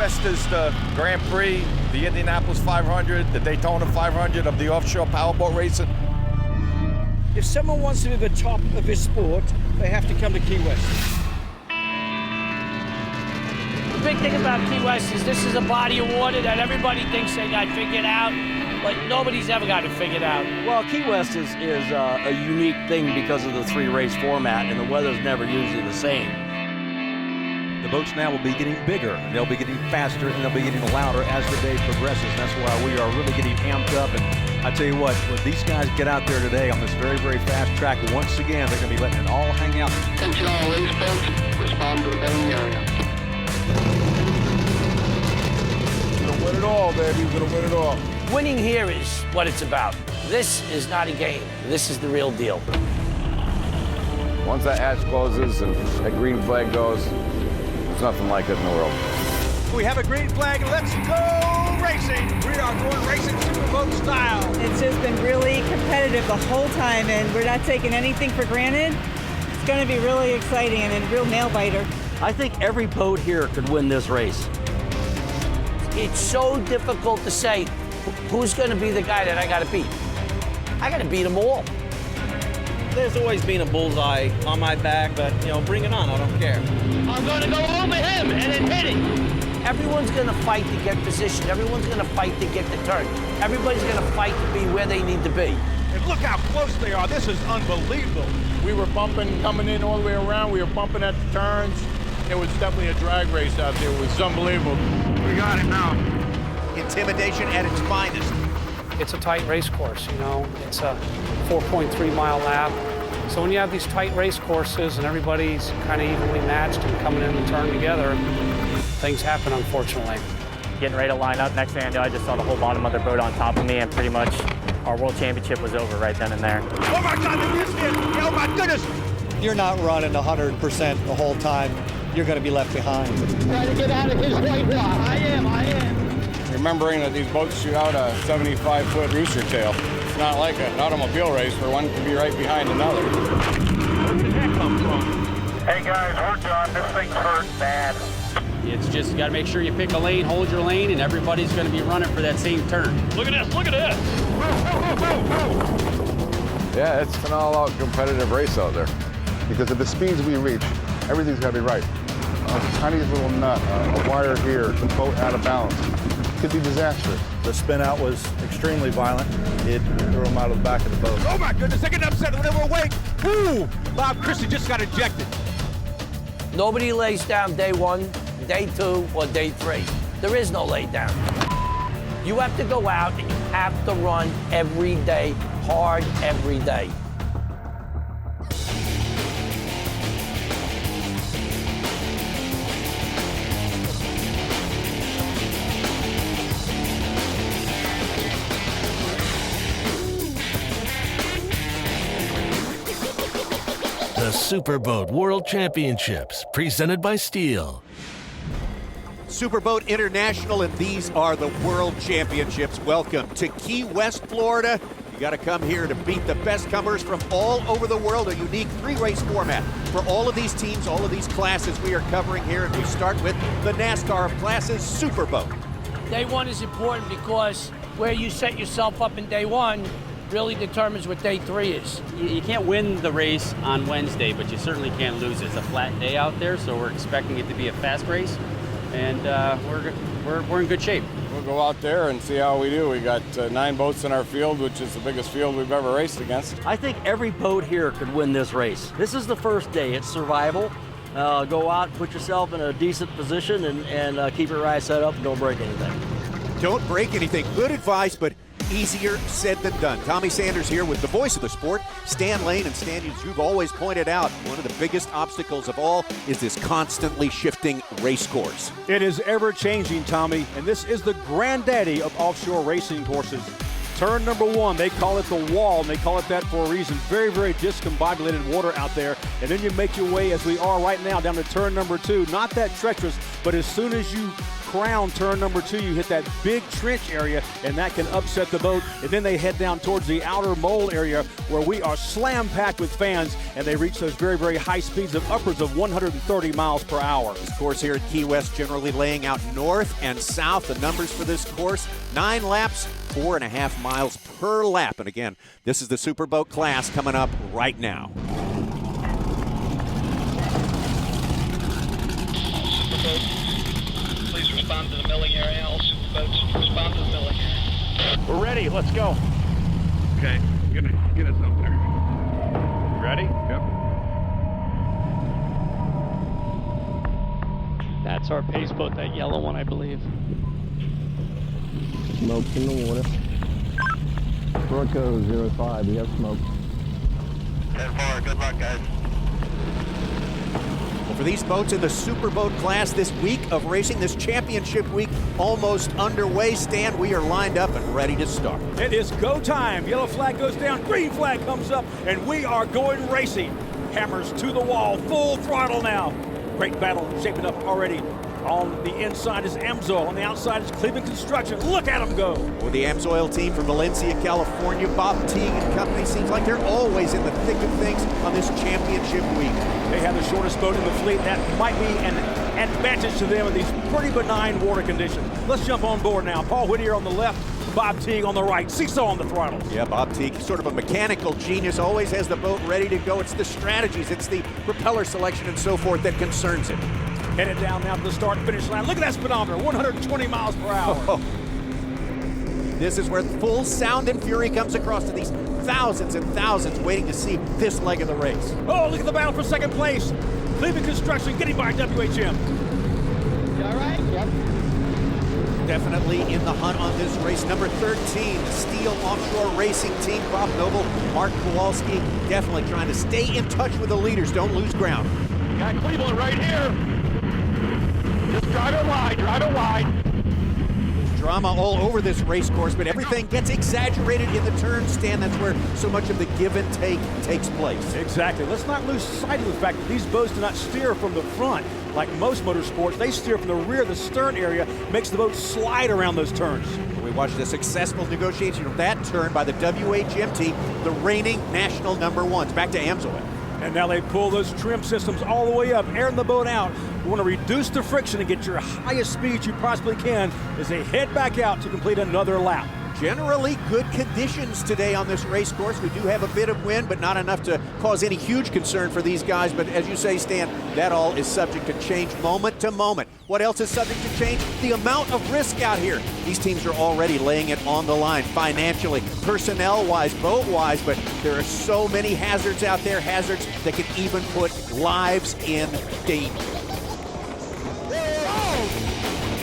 West is the Grand Prix, the Indianapolis 500, the Daytona 500 of the offshore powerboat racing. If someone wants to be the top of his sport, they have to come to Key West. The big thing about Key West is this is a body of water that everybody thinks they got figured out, but nobody's ever got it figured out. Well, Key West is a unique thing because of the 3-race format, and the weather's never usually the same. The boats now will be getting bigger, they'll be getting faster, and they'll be getting louder as the day progresses. That's why we are really getting amped up. And I tell you what, when these guys get out there today on this very, very fast track, once again, they're going to be letting it all hang out. Attention all race boats, respond to the bailing area. We're going to win it all, baby. We're going to win it all. Winning here is what it's about. This is not a game. This is the real deal. Once that hatch closes and that green flag goes, there's nothing like it in the world. We have a green flag. Let's go racing. We are going racing superboat style. It's just been really competitive the whole time, and we're not taking anything for granted. It's going to be really exciting and a real nail biter. I think every boat here could win this race. It's so difficult to say who's going to be the guy that I got to beat. I got to beat them all. There's always been a bullseye on my back, but, you know, bring it on, I don't care. I'm going to go over him and then hit it. Everyone's going to fight to get position. Everyone's going to fight to get the turn. Everybody's going to fight to be where they need to be. And look how close they are. This is unbelievable. We were bumping, coming in all the way around. We were bumping at the turns. It was definitely a drag race out there. It was unbelievable. We got it now. Intimidation at its finest. It's a tight race course, you know. It's a 4.3-mile lap. So when you have these tight race courses and everybody's kind of evenly matched and coming in the turn together, things happen, unfortunately. Getting ready to line up, next thing I know, I just saw the whole bottom of their boat on top of me, and pretty much our world championship was over right then and there. Oh my God, they missed it! Oh my goodness! You're not running 100% the whole time. You're going to be left behind. Trying to get out of his white rock. I am. Remembering that these boats shoot out a 75-foot rooster tail. It's not like an automobile race where one can be right behind another. Where did that come from? Hey guys, we're done. This thing's hurt bad. It's just you got to make sure you pick a lane, hold your lane, and everybody's going to be running for that same turn. Look at this, look at this! Yeah, it's an all-out competitive race out there. Because of the speeds we reach, everything's got to be right. A tiniest little nut, a wire here, the boat out of balance. Could be disastrous. The spin out was extremely violent. It threw him out of the back of the boat. Oh my goodness, they get upset when they were awake. Woo! Bob Christie just got ejected. Nobody lays down day 1, day 2, or day 3. There is no lay down. You have to go out and you have to run every day, hard every day. The Superboat World Championships, presented by STIHL. Superboat International, and these are the World Championships. Welcome to Key West, Florida. You got to come here to beat the best comers from all over the world. A unique 3-race format for all of these teams, all of these classes we are covering here. And we start with the NASCAR of classes, Superboat. Day 1 is important because where you set yourself up in day 1 really determines what day 3 is. You can't win the race on Wednesday, but you certainly can't lose it. It's a flat day out there, so we're expecting it to be a fast race, and we're in good shape. We'll go out there and see how we do. We got 9 boats in our field, which is the biggest field we've ever raced against. I think every boat here could win this race. This is the first day. It's survival. Go out, put yourself in a decent position, and keep your ride set up and don't break anything. Don't break anything. Good advice, but easier said than done. Tommy Sanders here with the voice of the sport, Stan Lane. And Stan, as you've always pointed out, one of the biggest obstacles of all is this constantly shifting race course. It is ever changing, Tommy, and this is the granddaddy of offshore racing courses. Turn number 1, they call it the wall, and they call it that for a reason. Very, very discombobulated water out there. And then you make your way, as we are right now, down to turn number 2. Not that treacherous, but as soon as you crown turn number 2, you hit that big trench area, and that can upset the boat. And then they head down towards the outer mole area where we are slam-packed with fans, and they reach those very, very high speeds of upwards of 130 miles per hour. This course here at Key West generally laying out north and south. The numbers for this course, 9 laps, 4.5 miles per lap. And again, this is the Superboat class coming up right now. Please respond to the milling area. All superboats respond to the milling area. We're ready. Let's go. Okay, get us up there. Ready? Yep. That's our pace boat, that yellow one, I believe. Smoke in the water. Broco 05, we have smoke. 10-4, good luck, guys. Well, for these boats in the Superboat class, this week of racing, this championship week almost underway. Stan, we are lined up and ready to start. It is go time. Yellow flag goes down, green flag comes up, and we are going racing. Hammers to the wall, full throttle now. Great battle shaping up already. On the inside is Amsoil, on the outside is Cleveland Construction. Look at them go. With the Amsoil team from Valencia, California, Bob Teague and company, seems like they're always in the thick of things on this championship week. They have the shortest boat in the fleet. That might be an advantage to them in these pretty benign water conditions. Let's jump on board now. Paul Whittier on the left, Bob Teague on the right. Seesaw on the throttle. Yeah, Bob Teague, sort of a mechanical genius, always has the boat ready to go. It's the strategies, it's the propeller selection and so forth that concerns him. Headed down now to the start and finish line. Look at that speedometer, 120 miles per hour. This is where full sound and fury comes across to these thousands and thousands waiting to see this leg of the race. Oh, look at the battle for second place. Cleveland Construction getting by WHM. You all right? Yep. Definitely in the hunt on this race. Number 13, the STIHL Offshore Racing Team. Bob Noble, Mark Kowalski, definitely trying to stay in touch with the leaders. Don't lose ground. Got Cleveland right here. Just drive it wide, drive it wide. There's drama all over this race course, but everything gets exaggerated in the turn stand. That's where so much of the give and take takes place. Exactly. Let's not lose sight of the fact that these boats do not steer from the front like most motorsports. They steer from the rear. The stern area makes the boat slide around those turns. We watched a successful negotiation of that turn by the WHM team, the reigning national number 1s. Back to Amsoil. And now they pull those trim systems all the way up, airing the boat out. You want to reduce the friction and get your highest speed you possibly can as they head back out to complete another lap. Generally good conditions today on this race course. We do have a bit of wind, but not enough to cause any huge concern for these guys. But as you say, Stan, that all is subject to change moment to moment. What else is subject to change? The amount of risk out here. These teams are already laying it on the line financially, personnel-wise, boat-wise, but there are so many hazards out there, hazards that can even put lives in danger.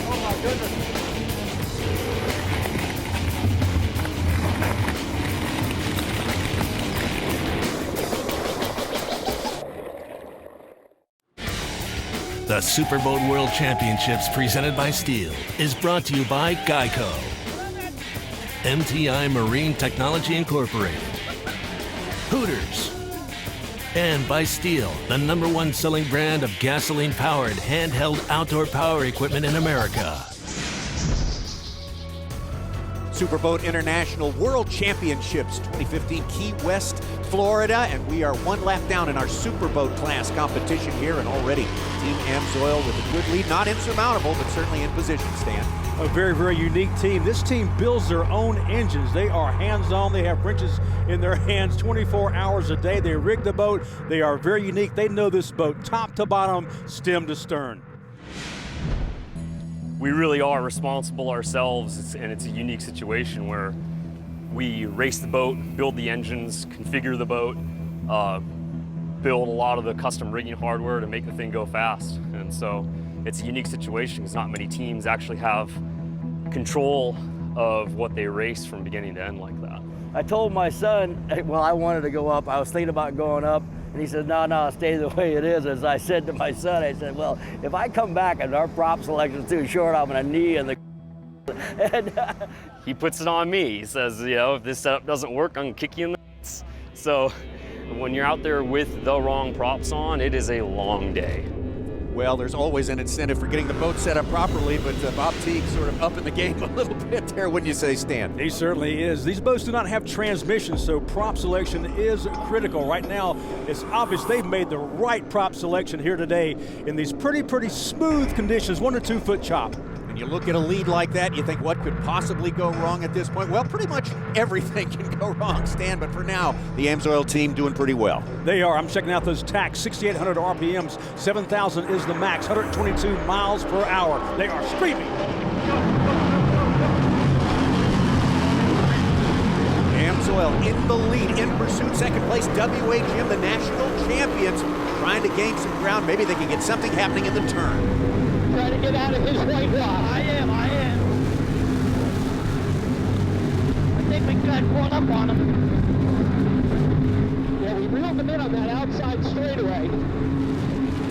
Oh my goodness. The Superboat World Championships presented by STIHL is brought to you by Geico, MTI Marine Technology Incorporated, Hooters, and by STIHL, the #1 selling brand of gasoline-powered handheld outdoor power equipment in America. Superboat International World Championships 2015, Key West, Florida, and we are one lap down in our Superboat class competition here, and already Team Amsoil with a good lead, not insurmountable, but certainly in position, Stan. A very, very unique team. This team builds their own engines. They are hands-on. They have wrenches in their hands 24 hours a day. They rig the boat. They are very unique. They know this boat top to bottom, stem to stern. We really are responsible ourselves, and it's a unique situation where we race the boat, build the engines, configure the boat, build a lot of the custom rigging hardware to make the thing go fast. And so it's a unique situation because not many teams actually have control of what they race from beginning to end like that. I told my son, well, I wanted to go up. I was thinking about going up. And he said, no, stay the way it is. As I said to my son, I said, well, if I come back and our prop selection's too short, I'm going to knee in the And he puts it on me. He says, you know, if this setup doesn't work, I'm gonna kick you in the nuts. So when you're out there with the wrong props on, it is a long day. Well, there's always an incentive for getting the boat set up properly, but Bob Teague sort of up in the game a little bit there, wouldn't you say, Stan? He certainly is. These boats do not have transmissions, so prop selection is critical. Right now, it's obvious they've made the right prop selection here today in these pretty smooth conditions, 1 to 2 foot chop. And you look at a lead like that, you think, what could possibly go wrong at this point? Well, pretty much everything can go wrong, Stan, but for now, the AMSOIL team doing pretty well. They are. I'm checking out those tacks, 6,800 RPMs, 7,000 is the max, 122 miles per hour. They are screaming. AMSOIL in the lead, in pursuit, second place, WHM, the national champions, trying to gain some ground. Maybe they can get something happening in the turn. Trying to get out of his white rod. I am. I think we got caught up on him. Yeah, we reeled him in on that outside straightaway.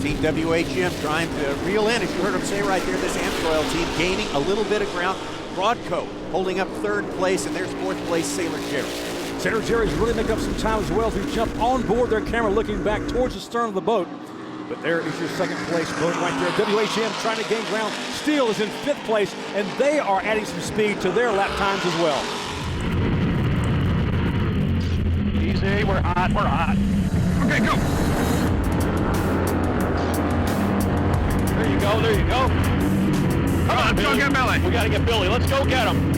Team WHM trying to reel in, as you heard him say right there, this AMSOIL team gaining a little bit of ground. Broadco holding up third place, and there's fourth place Sailor Jerry. Sailor Jerry's really making up some time as well as we jump on board their camera looking back towards the stern of the boat. But there is your second place boat right there. WHM trying to gain ground. STIHL is in 5th place, and they are adding some speed to their lap times as well. Easy, we're hot. Okay, go. There you go. Come on, let's go get Billy. We gotta get Billy, let's go get him.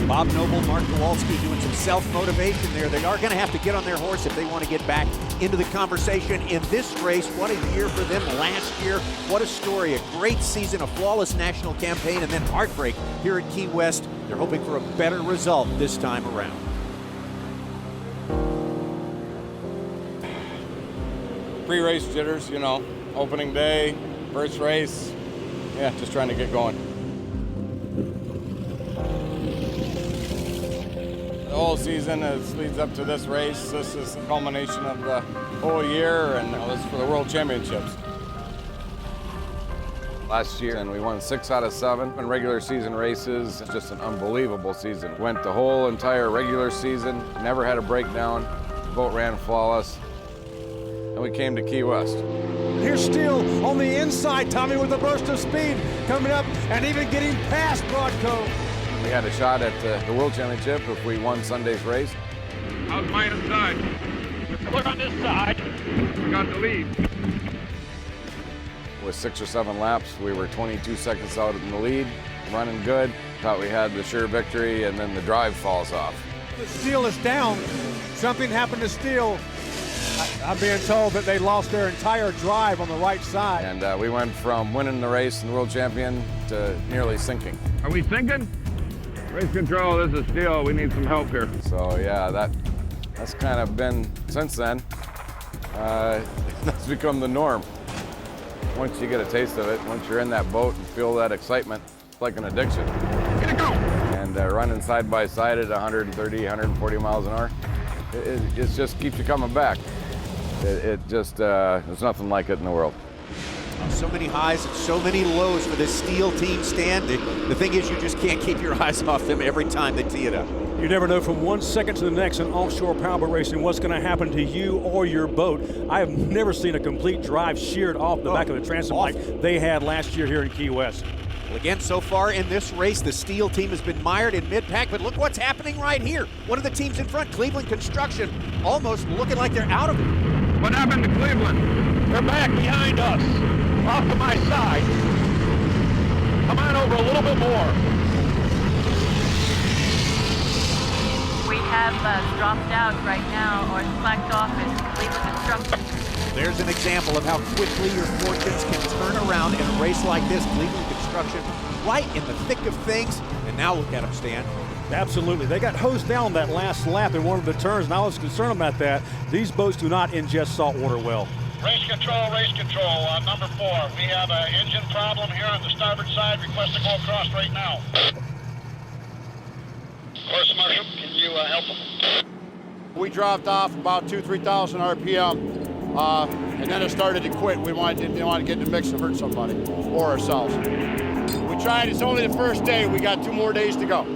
Bob Noble, Mark Kowalski doing some self-motivation there. They are going to have to get on their horse if they want to get back into the conversation in this race. What a year for them last year. What a story. A great season, a flawless national campaign, and then heartbreak here at Key West. They're hoping for a better result this time around. Pre-race jitters, you know, opening day, first race. Yeah, just trying to get going. The whole season leads up to this race. This is the culmination of the whole year, and this is for the World Championships. Last year, and we won 6 out of 7 in regular season races. It's just an unbelievable season. Went the whole entire regular season, never had a breakdown. The boat ran flawless, and we came to Key West. Here's STIHL on the inside, Tommy, with a burst of speed coming up and even getting past Broadco. We had a shot at the World Championship if we won Sunday's race. How's mine inside? Look on this side. We got the lead. With 6 or 7 laps, we were 22 seconds out in the lead, running good. Thought we had the sure victory, and then the drive falls off. The STIHL is down. Something happened to STIHL. I'm being told that they lost their entire drive on the right side. And we went from winning the race and world champion to nearly sinking. Are we sinking? Race control, this is STIHL. We need some help here. So yeah, that's kind of been since then. That's become the norm. Once you get a taste of it, once you're in that boat and feel that excitement, it's like an addiction. Get it go! And running side by side at 130, 140 miles an hour, it just keeps you coming back. There's nothing like it in the world. So many highs and so many lows for this STIHL team, Stan. The thing is, you just can't keep your eyes off them every time they tee it up. You never know from one second to the next in offshore powerboat racing what's going to happen to you or your boat. I have never seen a complete drive sheared off the back of the transom like they had last year here in Key West. Well, again, so far in this race, the STIHL team has been mired in mid-pack, but look what's happening right here. One of the teams in front, Cleveland Construction, almost looking like they're out of it. What happened to Cleveland? They're back behind us, off to my side. Come on over a little bit more. We have dropped out right now, or slacked off in Cleveland Construction. There's an example of how quickly your fortunes can turn around in a race like this. Cleveland Construction right in the thick of things, and now look at them, Stan. Absolutely. They got hosed down that last lap in one of the turns, and I was concerned about that. These boats do not ingest salt water well. Race control, number 4. We have an engine problem here on the starboard side. Request to go across right now. Course Marshal, can you help them? We dropped off about 3,000 RPM, and then it started to quit. We didn't want to get in the mix and hurt somebody or ourselves. We tried. It's only the first day. We got 2 more days to go.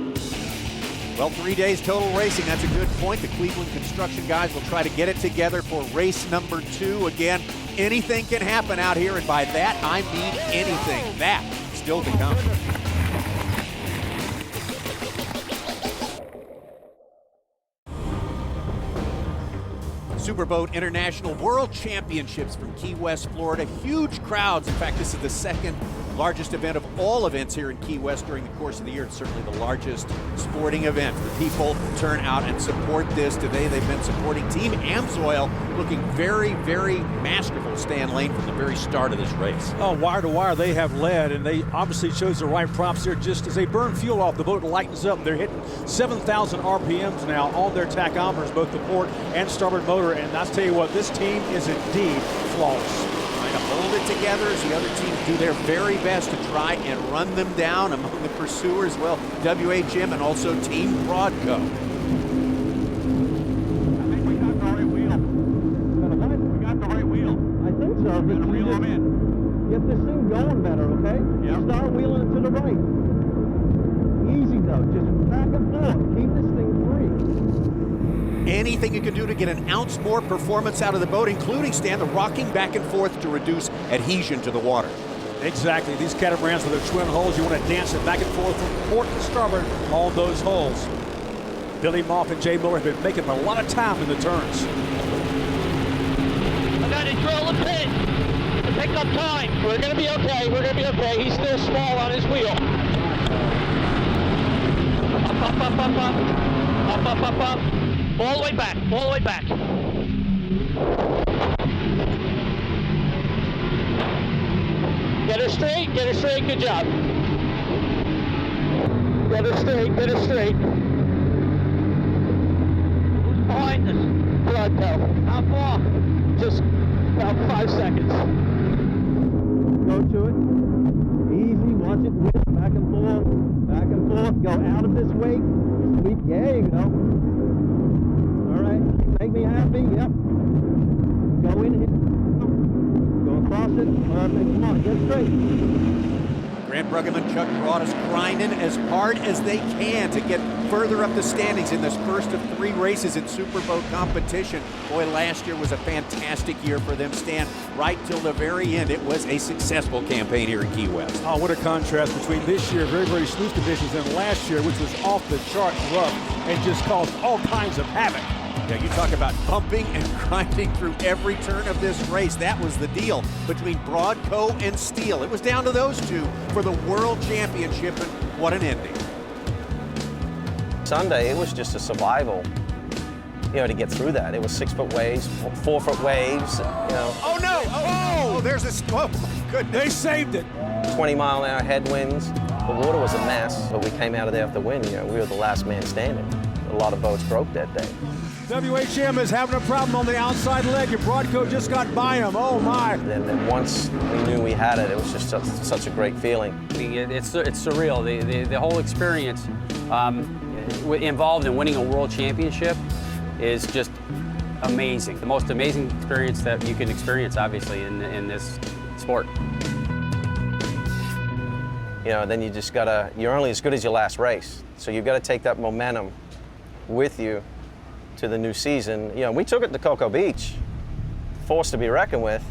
Well, 3 days total racing. That's a good point. The Cleveland construction guys will try to get it together for race number 2. Again, anything can happen out here, and by that, I mean anything. That still to come. Superboat International World Championships from Key West, Florida. Huge crowds. In fact, this is the second largest event of all events here in Key West during the course of the year. It's certainly the largest sporting event. The people turn out and support this. Today they've been supporting Team Amsoil, looking very, very masterful, Stan Lane, from the very start of this race. Oh, wire to wire, they have led, and they obviously chose the right props there. Just as they burn fuel off, the boat lightens up. They're hitting 7,000 RPMs now on their tachometers, both the port and starboard motor. And I'll tell you what, this team is indeed flawless. Trying to hold it together as the other teams do their very best to try and run them down. Among the pursuers, well, WHM and also Team Broadco. I think we got the right wheel. We got the right wheel. I think so. We're gonna reel them in. Get this thing going better, okay? Yep. Start wheeling it to the right. Easy though, just back and forth. Keep this thing free. Anything you can do to get an ounce more performance out of the boat, including, Stan, the rocking back and forth to reduce adhesion to the water. Exactly. These catamarans with their twin hulls, you want to dance it back and forth from port to starboard on those hulls. Billy Moff and Jay Miller have been making a lot of time in the turns. I got to drill the pin to pick up time. We're going to be okay. We're going to be okay. He's still small on his wheel. Up, up, up, up, up. Up, up, up, up. All the way back. All the way back. Get her straight. Get her straight. Good job. Get her straight. Get her straight. Who's behind us? Broadco. How far? Just about 5 seconds. Go to it. Easy, watch it, whip, back and forth, go out of this wake, sweep, there you go. All right, make me happy, yep. Go in here, go across it, perfect, come on, get straight. Grant Bruggeman, Chuck Broadus grinding as hard as they can to get further up the standings in this first of 3 races in Superboat competition. Boy, last year was a fantastic year for them, Stan. Right till the very end, it was a successful campaign here in Key West. Oh, what a contrast between this year, very, very smooth conditions, and last year, which was off the chart rough and just caused all kinds of havoc. Yeah, you talk about pumping and grinding through every turn of this race. That was the deal between Broadco and STIHL. It was down to those two for the World Championship, and what an ending. Sunday, it was just a survival, to get through that. It was 6-foot waves, 4-foot waves, Oh, no! Oh, there's a... Oh, my goodness. They saved it. 20-mile-an-hour headwinds. The water was a mess, but we came out of there with the win. We were the last man standing. A lot of boats broke that day. WHM is having a problem on the outside leg, and Broadco just got by him. Oh, my. And then once we knew we had it, it was just such a great feeling. It's surreal. The whole experience involved in winning a world championship is just amazing. The most amazing experience that you can experience, obviously, in this sport. Then you just gotta, you're only as good as your last race. So you've got to take that momentum with you to the new season. We took it to Cocoa Beach, force to be reckoned with.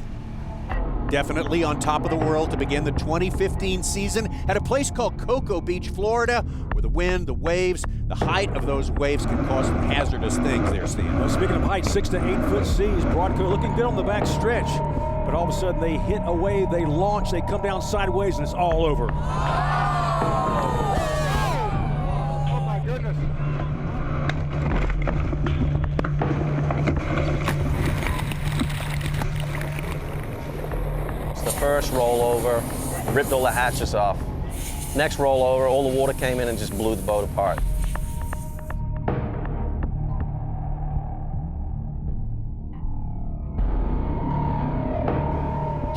Definitely on top of the world to begin the 2015 season at a place called Cocoa Beach, Florida, where the wind, the waves, the height of those waves can cause some hazardous things there, Stan. Well, speaking of height, 6 to 8 foot seas, Broadco looking good on the back stretch. But all of a sudden they hit a wave, they launch, they come down sideways, and it's all over. Oh, my goodness. The first rollover ripped all the hatches off. Next rollover, all the water came in and just blew the boat apart.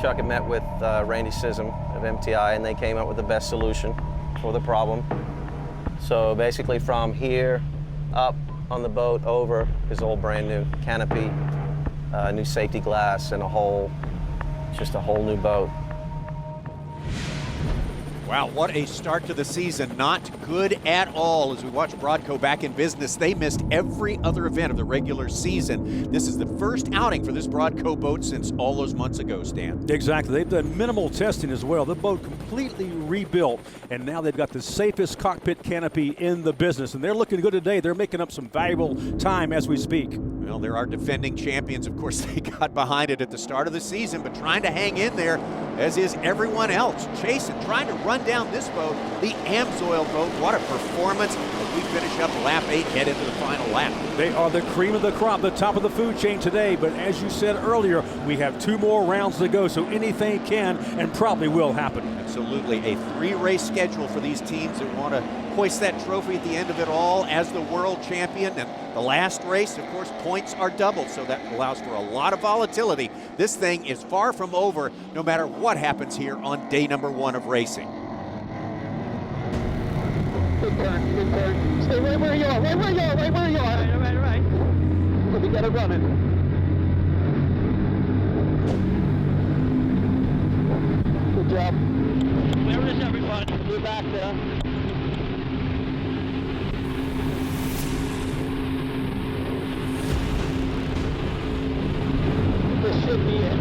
Chuck had met with Randy Sism of MTI, and they came up with the best solution for the problem. So basically from here up on the boat over is all brand new canopy, new safety glass, and just a whole new boat. Wow, what a start to the season. Not good at all. As we watch Broadco back in business, they missed every other event of the regular season. This is the first outing for this Broadco boat since all those months ago, Stan. Exactly. They've done minimal testing as well. The boat completely rebuilt, and now they've got the safest cockpit canopy in the business, and they're looking good today. They're making up some valuable time as we speak. Well, there are defending champions. Of course, they got behind it at the start of the season, but trying to hang in there, as is everyone else. Chasing, trying to run down this boat, the AMSOIL boat. What a performance as we finish up lap 8, head into the final lap. They are the cream of the crop, the top of the food chain today, but as you said earlier, we have 2 more rounds to go, so anything can and probably will happen. Absolutely, a 3-race schedule for these teams that want to hoist that trophy at the end of it all as the world champion. And the last race, of course, points are doubled, so that allows for a lot of volatility. This thing is far from over, no matter what happens here on day number 1 of racing. Good turn, good turn. Stay right where you are, right where you are, right where you are. Right. We got it running. Good job. Where is everybody? We're back there. This should be it.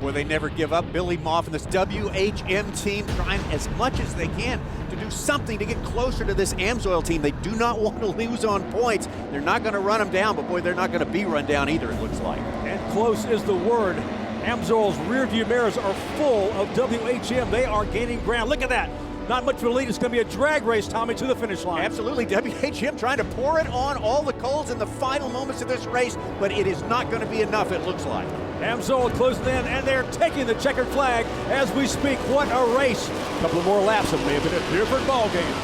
Boy, they never give up. Billy Moff and this WHM team trying as much as they can to do something to get closer to this AMSOIL team. They do not want to lose on points. They're not going to run them down, but boy, they're not going to be run down either, it looks like. And close is the word. AMSOIL's rear view mirrors are full of WHM. They are gaining ground. Look at that. Not much of a lead. It's going to be a drag race, Tommy, to the finish line. Absolutely. WHM trying to pour it on all the coals in the final moments of this race, but it is not going to be enough, it looks like. AMSOIL closing in, and they're taking the checkered flag as we speak. What a race. A couple of more laps, it may have been a different ball game.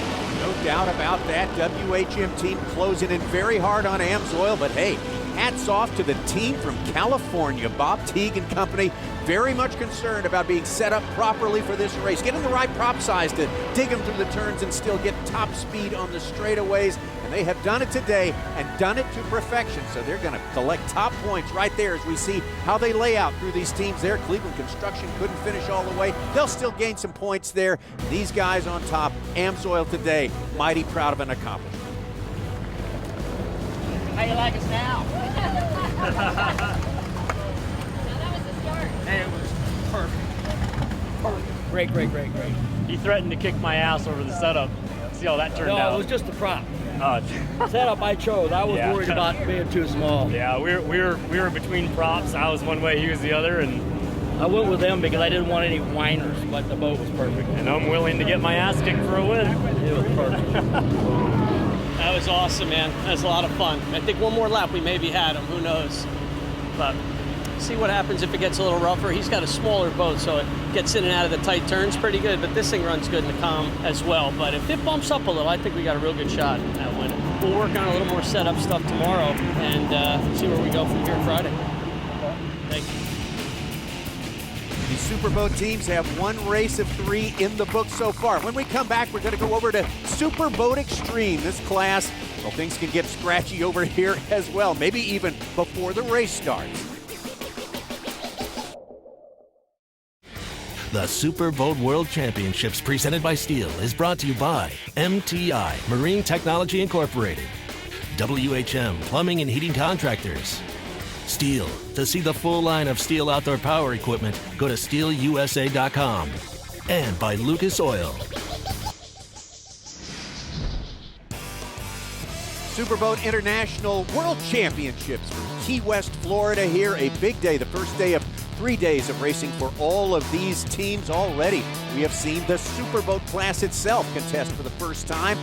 No doubt about that. WHM team closing in very hard on AMSOIL, but hey, hats off to the team from California, Bob Teague and company. Very much concerned about being set up properly for this race, getting the right prop size to dig them through the turns and still get top speed on the straightaways. And they have done it today and done it to perfection. So they're going to collect top points right there as we see how they lay out through these teams there. Cleveland Construction couldn't finish all the way. They'll still gain some points there. These guys on top, AMSOIL today, mighty proud of an accomplishment. How you like us now? It was perfect. Great. He threatened to kick my ass over the setup. See how that turned out. No, it was just the prop. Setup I chose. I was worried about being too small. Yeah, we were between props. I was one way, he was the other, and I went with them because I didn't want any whiners, but the boat was perfect. And I'm willing to get my ass kicked for a win. It was perfect. That was awesome, man. That was a lot of fun. I think one more lap we maybe had him. Who knows? But see what happens if it gets a little rougher. He's got a smaller boat, so it gets in and out of the tight turns pretty good. But this thing runs good in the calm as well. But if it bumps up a little, I think we got a real good shot at winning. We'll work on a little more setup stuff tomorrow and see where we go from here Friday. Thank you. The Superboat teams have 1 race of 3 in the book so far. When we come back, we're going to go over to Superboat Extreme. This class, well, things can get scratchy over here as well, maybe even before the race starts. The Superboat World Championships presented by STIHL is brought to you by MTI, Marine Technology Incorporated, WHM, Plumbing and Heating Contractors, STIHL. To see the full line of STIHL outdoor power equipment, go to stihlusa.com. And by Lucas Oil. Superboat International World Championships from Key West, Florida here. A big day, the first day of 3 days of racing for all of these teams already. We have seen the Superboat class itself contest for the first time.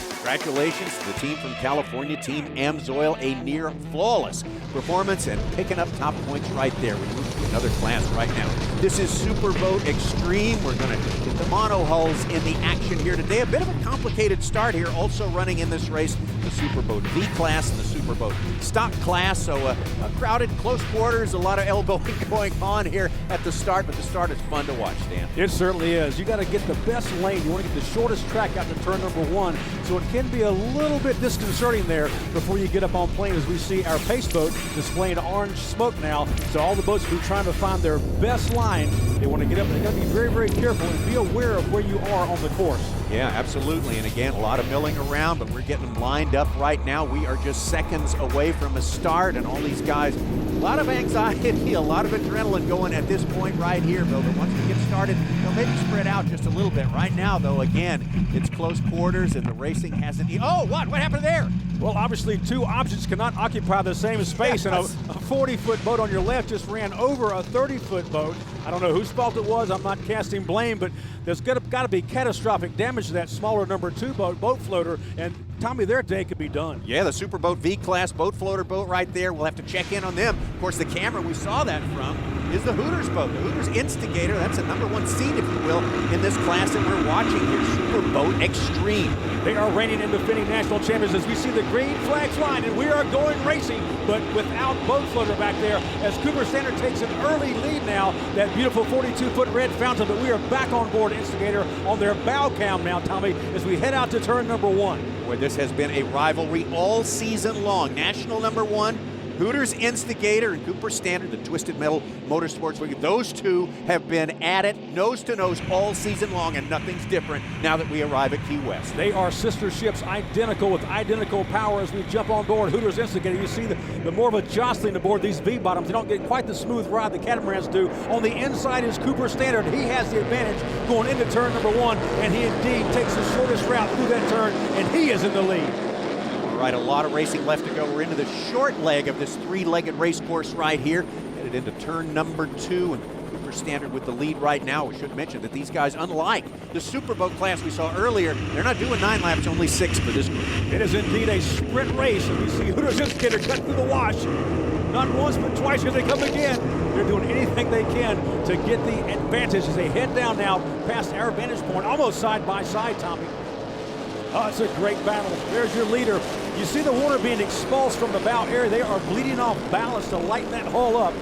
Congratulations to the team from California, Team AMSOIL, a near flawless performance and picking up top points right there. We move to another class right now. This is Superboat Extreme. We're going to get the mono hulls in the action here today. A bit of a complicated start here, also running in this race. the Superboat V class and the Superboat stock class. So a crowded, close quarters, a lot of elbowing going on here at the start, but the start is fun to watch, Dan. It certainly is. You got to get the best lane. You want to get the shortest track out to turn number 1. So it can be a little bit disconcerting there before you get up on plane, as we see our pace boat displaying orange smoke now. So all the boats will be trying to find their best line. They want to get up. They got to be very, very careful and be aware of where you are on the course. Yeah, absolutely. And again, a lot of milling around, but we're getting them lined up right now. We are just seconds away from a start, and all these guys, a lot of anxiety, a lot of adrenaline going at this point right here, though. But once we get started, they'll maybe spread out just a little bit. Right now, though, again, it's close quarters, and the racing hasn't... Oh, what? What happened there? Well, obviously, two objects cannot occupy the same space, and a 40-foot boat on your left just ran over a 30-foot boat. I don't know whose fault it was. I'm not casting blame, but there's got to be catastrophic damage to that smaller number 2 boat floater, and Tommy, their day could be done. Yeah, the Superboat V-Class boat floater boat right there. We'll have to check in on them. Of course, the camera we saw that from is the Hooters boat, the Hooters Instigator. That's a number 1 seed, if you will, in this class that we're watching here, Superboat Extreme. They are reigning and defending national champions as we see the green flag flying, and we are going racing, but without boat floater back there, as Cooper Standard takes an early lead now. That beautiful 42-foot red fountain, but we are back on board Instigator on their bow cam now, Tommy, as we head out to turn number 1. Boy, this has been a rivalry all season long. National number 1, Hooters Instigator and Cooper Standard, the Twisted Metal Motorsports League. Those two have been at it nose to nose all season long, and nothing's different now that we arrive at Key West. They are sister ships, identical with identical power as we jump on board Hooters Instigator. You see the more of a jostling aboard these V-bottoms. They don't get quite the smooth ride the catamarans do. On the inside is Cooper Standard. He has the advantage going into turn number 1, and he indeed takes the shortest route through that turn, and he is in the lead. All right, a lot of racing left to go. We're into the short leg of this 3-legged race course right here. Headed into turn number 2, and Cooper Standard with the lead right now. We should mention that these guys, unlike the Superboat class we saw earlier, they're not doing 9 laps, only 6 for this group. It is indeed a sprint race, and we see Hooters Instigator cut through the wash. Not once, but twice. Here they come again. They're doing anything they can to get the advantage as they head down now past our vantage point, almost side by side, Tommy. Oh, it's a great battle. There's your leader. You see the water being expulsed from the bow area. They are bleeding off ballast to lighten that hull up.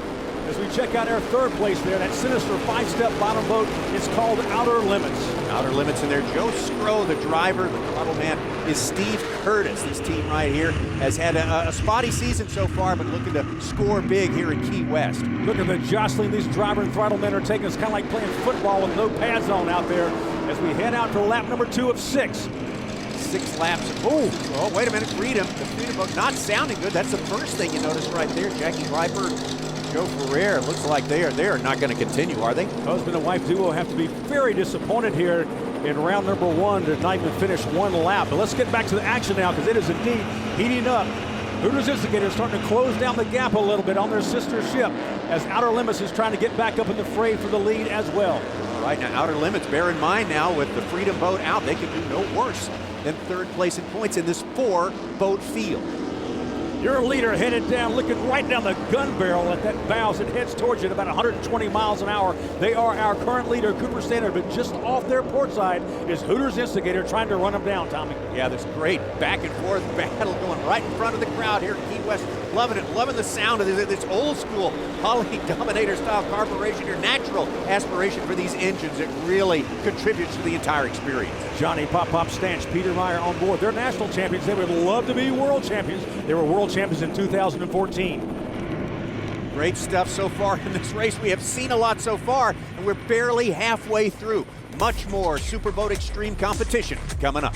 As we check out our third place there, that sinister 5-step bottom boat, it's called Outer Limits. Outer Limits in there. Joe Scrow, the driver. The throttle man is Steve Curtis. This team right here has had a spotty season so far, but looking to score big here in Key West. Look at the jostling these driver and throttle men are taking. It's kind of like playing football with no pads on out there as we head out to lap number 2 of 6. 6 laps. Oh, wait a minute. Freedom. The Freedom boat not sounding good. That's the first thing you notice right there. Jackie Riper, Joe Ferrer. Looks like they are not going to continue, are they? Husband and wife duo have to be very disappointed here in round number 1 to not even finish 1 lap. But let's get back to the action now, because it is indeed heating up. Hooters Instigator is starting to close down the gap a little bit on their sister ship, as Outer Limits is trying to get back up in the fray for the lead as well. All right, now Outer Limits, bear in mind now with the Freedom boat out, they can do no worse than 3rd place in points in this 4-boat field. Your leader headed down, looking right down the gun barrel at that bow as it heads towards you at about 120 miles an hour. They are our current leader, Cooper Standard, but just off their port side is Hooters Instigator trying to run them down, Tommy. Yeah, this great back and forth battle going right in front of the crowd here in Key West. Loving it, loving the sound of this old school Holly Dominator style carburation, your natural aspiration for these engines. It really contributes to the entire experience. Johnny Pop Stanch, Peter Meyer on board. They're national champions. They would love to be world champions. They were world champions in 2014. Great stuff so far in this race. We have seen a lot so far, and we're barely halfway through. Much more Superboat Extreme competition coming up.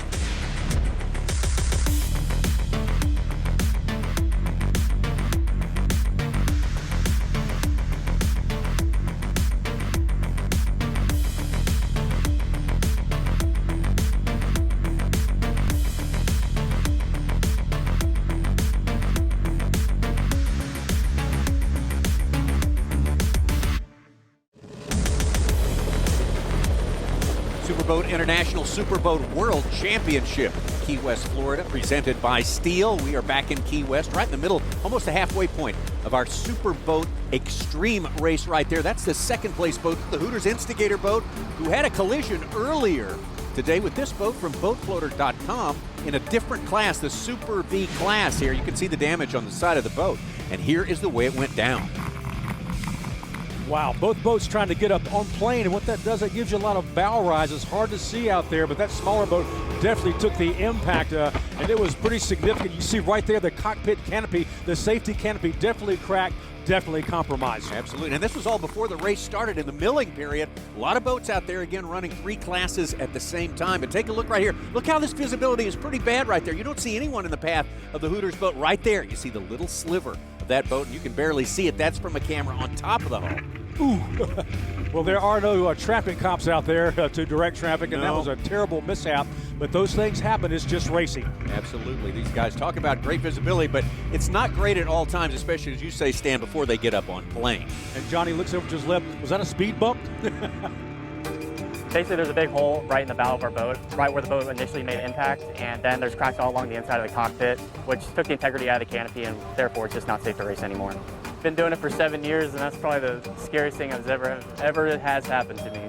Superboat International Superboat World Championship, Key West, Florida, presented by STIHL. We are back in Key West, right in the middle, almost a halfway point of our Superboat Extreme race right there. That's the 2nd place boat, the Hooters Instigator boat, who had a collision earlier today with this boat from boatfloater.com. in a different class, the Super B class here. You can see the damage on the side of the boat. And here is the way it went down. Wow, both boats trying to get up on plane, and what that does, it gives you a lot of bow rise. It's hard to see out there, but that smaller boat definitely took the impact, and it was pretty significant. You see right there the cockpit canopy, the safety canopy definitely cracked, definitely compromised. Absolutely, and this was all before the race started in the milling period. A lot of boats out there, again, running 3 classes at the same time. But take a look right here. Look how this visibility is pretty bad right there. You don't see anyone in the path of the Hooters boat right there. You see the little sliver of that boat, and you can barely see it. That's from a camera on top of the hull. Ooh. Well, there are no traffic cops out there to direct traffic, and that was a terrible mishap. But those things happen. It's just racing. Absolutely. These guys talk about great visibility, but it's not great at all times, especially, as you say, Stan, before they get up on plane. And Johnny looks over to his left. Was that a speed bump? Basically, there's a big hole right in the bow of our boat, right where the boat initially made impact, and then there's cracks all along the inside of the cockpit, which took the integrity out of the canopy, and therefore it's just not safe to race anymore. Been doing it for 7 years, and that's probably the scariest thing that's ever has happened to me.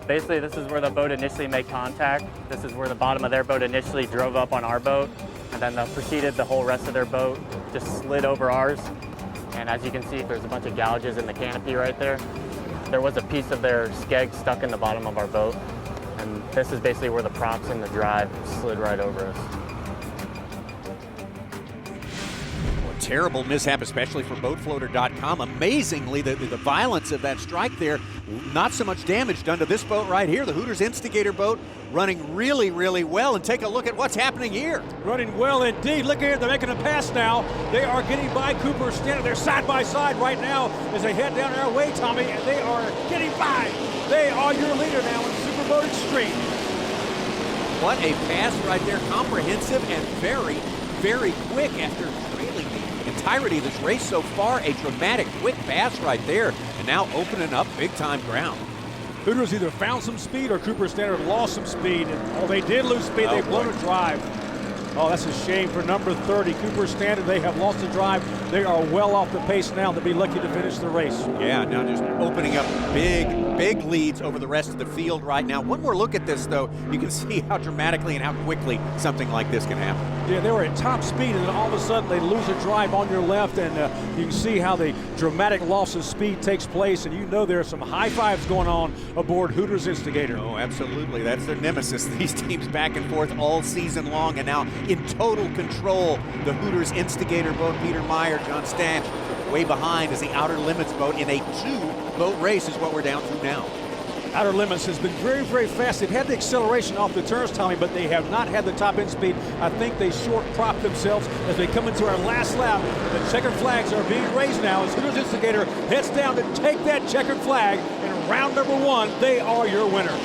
Basically, this is where the boat initially made contact. This is where the bottom of their boat initially drove up on our boat, and then the whole rest of their boat just slid over ours. And as you can see, there's a bunch of gouges in the canopy right there. There was a piece of their skeg stuck in the bottom of our boat, and this is basically where the props and the drive slid right over us. Terrible mishap, especially for BoatFloater.com. Amazingly, the violence of that strike there, not so much damage done to this boat right here. The Hooters Instigator boat running really, really well. And take a look at what's happening here. Running well indeed. Look here, they're making a pass now. They are getting by Cooper Standard. They're side by side right now as they head down our way, Tommy, and they are getting by. They are your leader now in Superboat Extreme. What a pass right there. Comprehensive and very, very quick after trailing the entirety of this race so far. A dramatic, quick pass right there, and now opening up big-time ground. Hooters either found some speed or Cooper Standard lost some speed. And, they did lose speed. They blown a drive. Oh, that's a shame for number 30. Cooper Standard, they have lost the drive. They are well off the pace now to be lucky to finish the race. Yeah, now just opening up big leads over the rest of the field right now. One more look at this, though. You can see how dramatically and how quickly something like this can happen. Yeah, they were at top speed, and then all of a sudden they lose a drive on your left, and you can see how the dramatic loss of speed takes place, and you know there are some high fives going on aboard Hooters Instigator. Oh, absolutely. That's their nemesis. These teams back and forth all season long, and now in total control, the Hooters Instigator boat, Peter Meyer, John Stanch, way behind is the Outer Limits boat in a 2-boat race is what we're down to now. Outer Limits has been very, very fast. They've had the acceleration off the turns, Tommy, but they have not had the top end speed. I think they short prop themselves as they come into our last lap. The checkered flags are being raised now as Hooters Instigator heads down to take that checkered flag. In round number 1, they are your winner.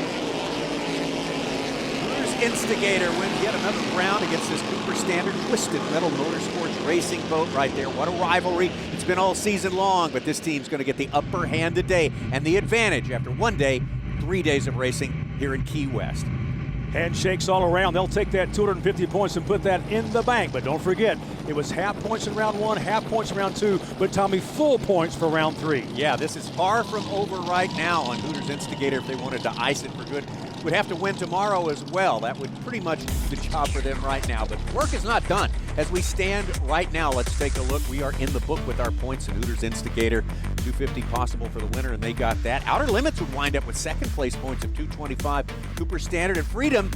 Hooters Instigator wins yet another round against this Cooper Standard Twisted Metal Motorsports racing boat right there. What a rivalry. It's been all season long, but this team's going to get the upper hand today and the advantage after 1 day, 3 days of racing here in Key West. Handshakes all around. They'll take that 250 points and put that in the bank. But don't forget, it was half points in round 1, half points in round 2, but Tommy, full points for round 3. Yeah, this is far from over right now on Hooters Instigator. If they wanted to ice it for good, would have to win tomorrow as well. That would pretty much do the job for them right now. But work is not done. As we stand right now, let's take a look. We are in the book with our points in Hooters Instigator. 250 possible for the winner, and they got that. Outer Limits would wind up with second place points of 225. Cooper Standard and Freedom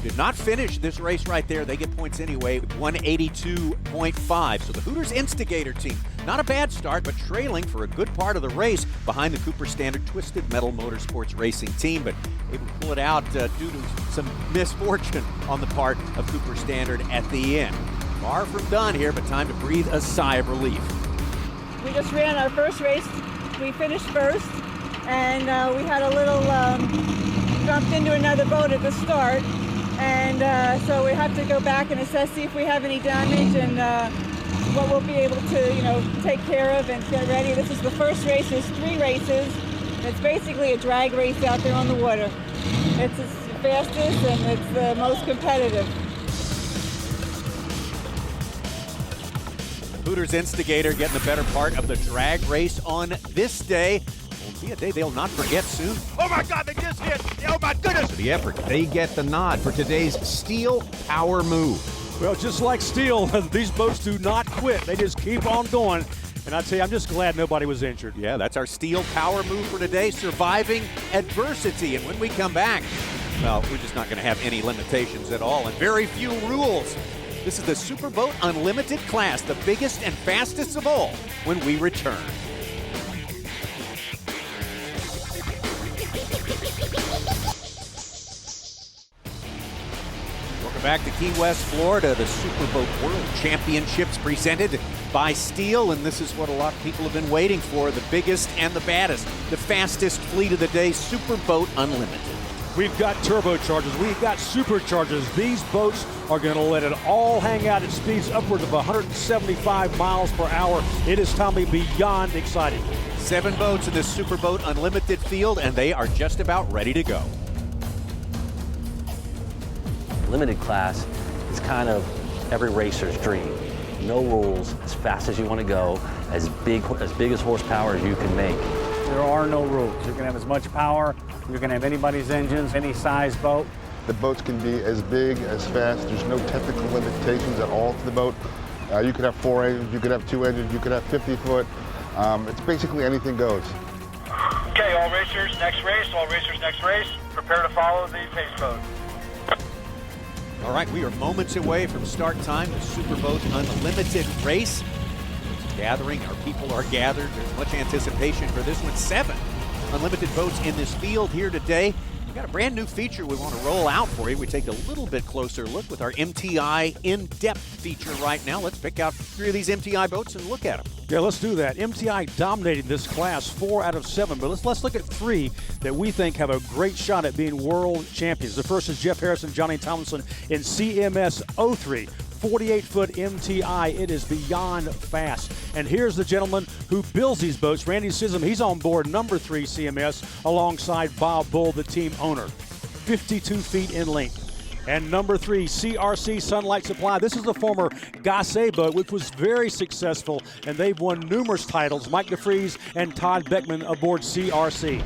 did not finish this race right there. They get points anyway, 182.5. So the Hooters Instigator team, not a bad start, but trailing for a good part of the race behind the Cooper Standard Twisted Metal Motorsports racing team, but able to pull it out due to some misfortune on the part of Cooper Standard at the end. Far from done here, but time to breathe a sigh of relief. We just ran our first race. We finished first, and we had a little jumped into another boat at the start. And so we have to go back and assess, see if we have any damage and what we'll be able to, take care of and get ready. This is the first race. There's 3 races. It's basically a drag race out there on the water. It's the fastest and it's the most competitive. Hooters Instigator getting the better part of the drag race on this day. be a day they'll not forget soon. Oh my God, they just hit! Oh my goodness! For the effort, they get the nod for today's STIHL Power Move. Well, just like STIHL, these boats do not quit. They just keep on going. And I tell you, I'm just glad nobody was injured. Yeah, that's our STIHL Power Move for today, surviving adversity. And when we come back, well, we're just not going to have any limitations at all and very few rules. This is the Superboat Unlimited class, the biggest and fastest of all, when we return. Welcome back to Key West, Florida, the Superboat World Championships presented by STIHL, and this is what a lot of people have been waiting for, the biggest and the baddest, the fastest fleet of the day, Superboat Unlimited. We've got turbochargers, we've got superchargers. These boats are going to let it all hang out at speeds upwards of 175 miles per hour. It is, Tommy, beyond exciting. 7 boats in this Superboat Unlimited field, and they are just about ready to go. Limited class is kind of every racer's dream. No rules, as fast as you want to go, as big as horsepower as you can make. There are no rules. You can have as much power, you can have anybody's engines, any size boat. The boats can be as big, as fast. There's no technical limitations at all to the boat. You could have 4 engines, you could have 2 engines, you could have 50 foot. It's basically anything goes. Okay, all racers, next race. All racers, next race. Prepare to follow the pace boat. All right, we are moments away from start time, the Superboat Unlimited race. It's gathering, our people are gathered. There's much anticipation for this one. 7 unlimited boats in this field here today. We've got a brand new feature we want to roll out for you. We take a little bit closer look with our MTI in-depth feature right now. Let's pick out 3 of these MTI boats and look at them. Yeah, let's do that. MTI dominating this class 4 out of 7, but let's look at 3 that we think have a great shot at being world champions. The first is Jeff Harrison, Johnny Tomlinson in CMS 03. 48-foot MTI. It is beyond fast. And here's the gentleman who builds these boats, Randy Sism. He's on board number 3 CMS alongside Bob Bull, the team owner. 52 feet in length. And number 3, CRC Sunlight Supply. This is the former Gasse boat, which was very successful, and they've won numerous titles. Mike DeFries and Todd Beckman aboard CRC.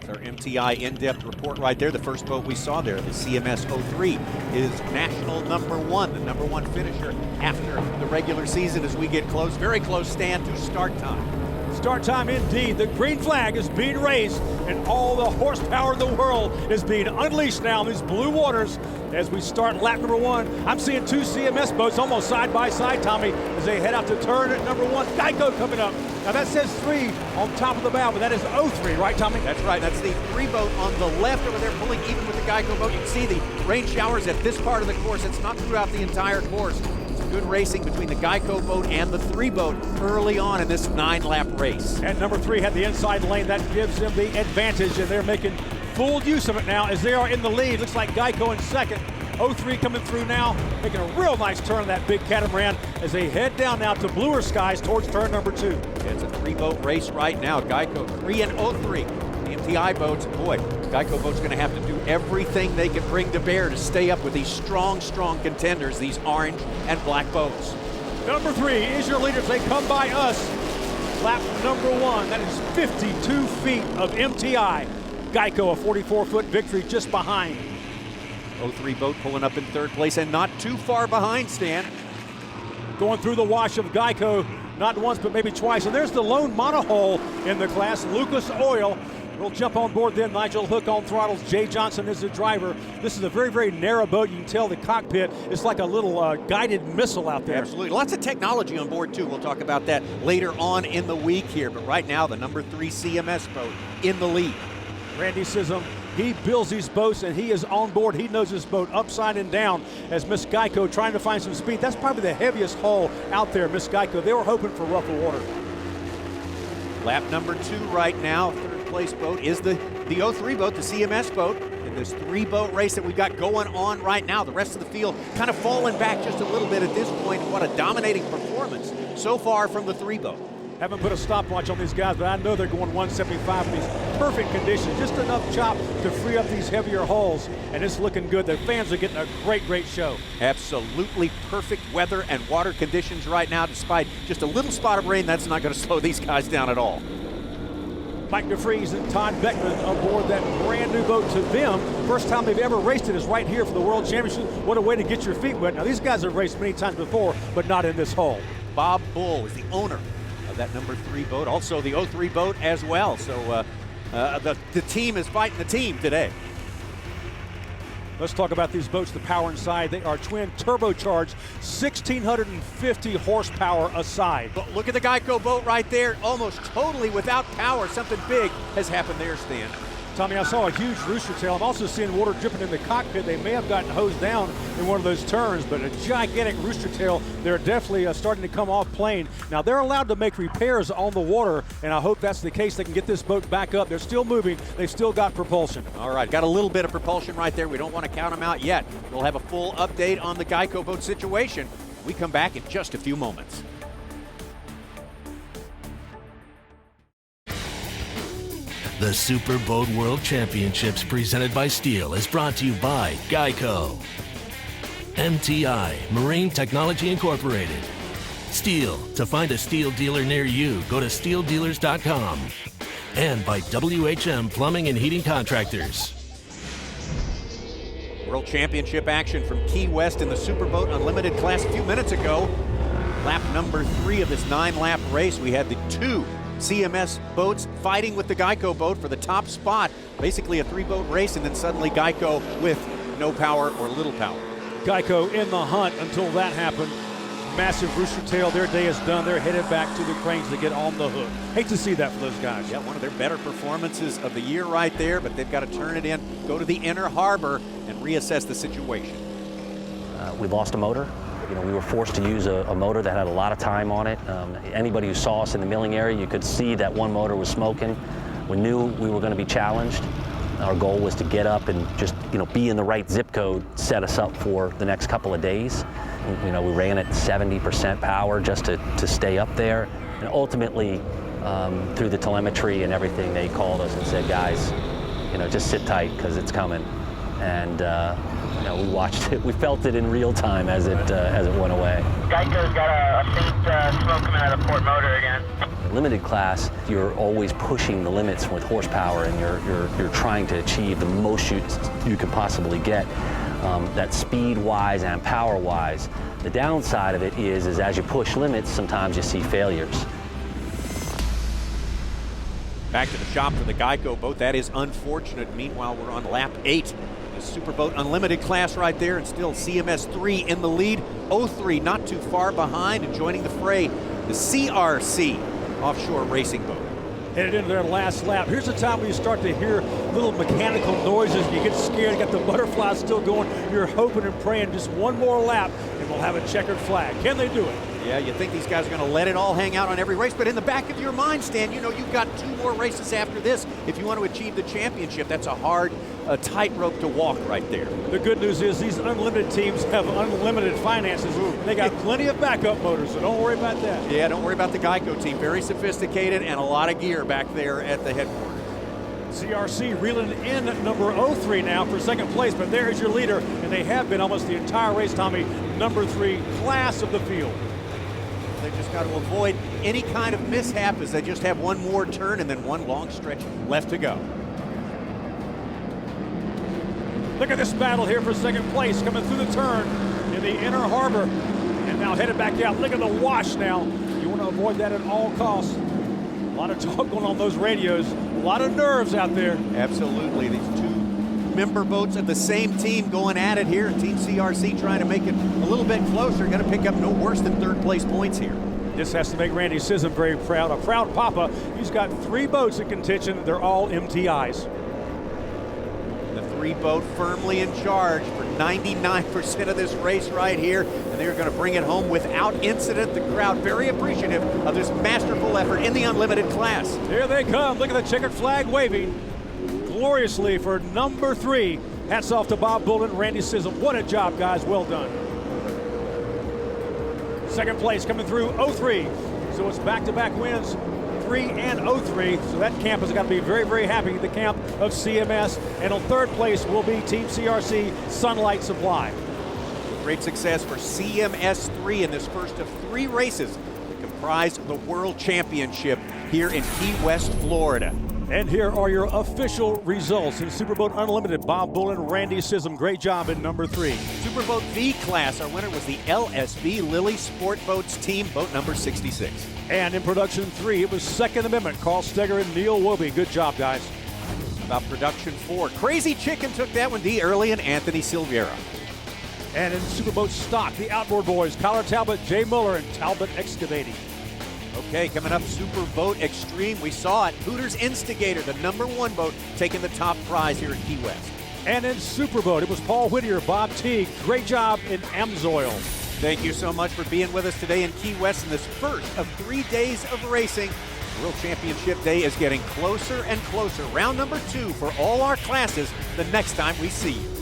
Our MTI in-depth report right there. The first boat we saw there, the CMS 03, is national number 1, the number 1 finisher after the regular season as we get close, very close stand to start time. Start time indeed. The green flag is being raised and all the horsepower in the world is being unleashed now in these blue waters as we start lap number 1. I'm seeing 2 CMS boats almost side by side, Tommy, as they head out to turn at number 1. Geico coming up. Now that says 3 on top of the bow, but that is 03, right, Tommy? That's right. That's the 3 boat on the left over there pulling even with the Geico boat. You can see the rain showers at this part of the course. It's not throughout the entire course. It's good racing between the Geico boat and the 3 boat early on in this 9-lap race. And number 3 had the inside lane. That gives them the advantage, and they're making full use of it now as they are in the lead. Looks like Geico in second. 03 coming through now, making a real nice turn on that big catamaran as they head down now to bluer skies towards turn number 2. It's a 3-boat race right now. Geico 3 and 03. The MTI boats, boy, Geico boats going to have to do everything they can bring to bear to stay up with these strong, strong contenders, these orange and black boats. Number 3 is your leader as they come by us. Lap number 1, that is 52 feet of MTI. Geico, a 44-foot victory just behind. 03 boat pulling up in 3rd place and not too far behind, Stan. Going through the wash of Geico, not once but maybe twice. And there's the lone monohull in the class, Lucas Oil. We'll jump on board then. Nigel Hook on throttles. Jay Johnson is the driver. This is a very, very narrow boat. You can tell the cockpit is like a little guided missile out there. Absolutely. Lots of technology on board, too. We'll talk about that later on in the week here. But right now, the number 3 CMS boat in the lead. Randy Sism, he builds these boats and he is on board. He knows this boat upside and down as Miss Geico trying to find some speed. That's probably the heaviest hull out there, Miss Geico. They were hoping for rougher water. Lap number 2 right now. 3rd place boat is the 03 boat, the CMS boat, in this 3-boat race that we've got going on right now. The rest of the field kind of falling back just a little bit at this point. What a dominating performance so far from the 3 boat. Haven't put a stopwatch on these guys, but I know they're going 175 in these perfect conditions. Just enough chop to free up these heavier hulls, and it's looking good. The fans are getting a great, great show. Absolutely perfect weather and water conditions right now. Despite just a little spot of rain, that's not going to slow these guys down at all. Mike DeFries and Todd Beckman aboard that brand new boat to them. First time they've ever raced it is right here for the World Championship. What a way to get your feet wet. Now these guys have raced many times before, but not in this hull. Bob Bull is the owner of that number 3 boat, also the 03 boat as well. So the team is fighting the team today. Let's talk about these boats, the power inside. They are twin turbocharged, 1,650 horsepower aside. But look at the Geico boat right there, almost totally without power. Something big has happened there, Stan. Tommy, I saw a huge rooster tail. I'm also seeing water dripping in the cockpit. They may have gotten hosed down in one of those turns, but a gigantic rooster tail. They're definitely starting to come off plane. Now, they're allowed to make repairs on the water, and I hope that's the case. They can get this boat back up. They're still moving. They've still got propulsion. All right, got a little bit of propulsion right there. We don't want to count them out yet. We'll have a full update on the Geico boat situation. We come back in just a few moments. The Superboat World Championships presented by STIHL is brought to you by Geico, MTI, Marine Technology Incorporated, STIHL. To find a STIHL dealer near you, go to stihldealers.com. And by WHM Plumbing and Heating Contractors. World Championship action from Key West in the Superboat Unlimited class a few minutes ago. Lap number 3 of this 9-lap race. We had the 2 CMS boats fighting with the Geico boat for the top spot. Basically a 3-boat race, and then suddenly Geico with no power or little power. Geico in the hunt until that happened. Massive rooster tail. Their day is done. They're headed back to the cranes to get on the hook. Hate to see that for those guys. Yeah, one of their better performances of the year right there, but they've got to turn it in, go to the inner harbor, and reassess the situation. We lost a motor. You know, we were forced to use a motor that had a lot of time on it. Anybody who saw us in the milling area, you could see that one motor was smoking. We knew we were going to be challenged. Our goal was to get up and just, be in the right zip code, set us up for the next couple of days. We ran at 70% power just to stay up there. And ultimately, through the telemetry and everything, they called us and said, guys, just sit tight because it's coming. And we watched it. We felt it in real time as it went away. Geico's got a faint smoke coming out of the port motor again. Limited class, you're always pushing the limits with horsepower, and you're trying to achieve the most you can possibly get. That speed-wise and power-wise. The downside of it is as you push limits, sometimes you see failures. Back to the shop for the Geico boat. That is unfortunate. Meanwhile, we're on lap 8. The Superboat Unlimited class right there, and still CMS 3 in the lead. 03 not too far behind, and joining the fray, the CRC offshore racing boat. Headed into their last lap. Here's the time when you start to hear little mechanical noises. You get scared, you got the butterflies still going. You're hoping and praying just one more lap, and we'll have a checkered flag. Can they do it? Yeah, you think these guys are going to let it all hang out on every race, but in the back of your mind, Stan, you've got 2 more races after this. If you want to achieve the championship, that's a hard tightrope to walk right there. The good news is these unlimited teams have unlimited finances. They got plenty of backup motors, so don't worry about that. Yeah, don't worry about the Geico team. Very sophisticated and a lot of gear back there at the headquarters. CRC reeling in number 03 now for second place, but there is your leader, and they have been almost the entire race, Tommy, number 3 class of the field. They just got to avoid any kind of mishap as they just have one more turn and then one long stretch left to go. Look at this battle here for second place, coming through the turn in the inner harbor, and now headed back out. Look at the wash now. You want to avoid that at all costs. A lot of talk going on those radios, a lot of nerves out there. Absolutely. These 2 member boats of the same team going at it here. Team CRC trying to make it a little bit closer. Going to pick up no worse than 3rd place points here. This has to make Randy Sissom very proud. A proud papa. He's got 3 boats in contention. They're all MTIs. The 3 boat firmly in charge for 99% of this race right here, and they're going to bring it home without incident. The crowd very appreciative of this masterful effort in the unlimited class. Here they come. Look at the checkered flag waving gloriously for number 3. Hats off to Bob Bullen and Randy Sissom. What a job, guys. Well done. Second place coming through 03. So it's back-to-back wins, 3 and 03. So that camp has got to be very, very happy, the camp of CMS. And on 3rd place will be Team CRC Sunlight Supply. Great success for CMS 3 in this first of 3 races that comprise the World Championship here in Key West, Florida. And here are your official results in Superboat Unlimited. Bob Bullen, Randy Sism, great job in number 3. Superboat V class, our winner was the LSB Lilly Sport Boats team, boat number 66. And in production 3, it was Second Amendment, Carl Steger and Neil Wobe. Good job, guys. About production 4, Crazy Chicken took that one, D. Early and Anthony Silveira. And in Superboat Stock, the Outboard Boys, Kyler Talbot, Jay Muller, and Talbot Excavating. Okay, coming up, Superboat Extreme. We saw it. Hooters Instigator, the #1 boat, taking the top prize here at Key West. And in Superboat, it was Paul Whittier, Bob Teague. Great job in Amsoil. Thank you so much for being with us today in Key West in this first of 3 days of racing. World Championship Day is getting closer and closer. Round number 2 for all our classes the next time we see you.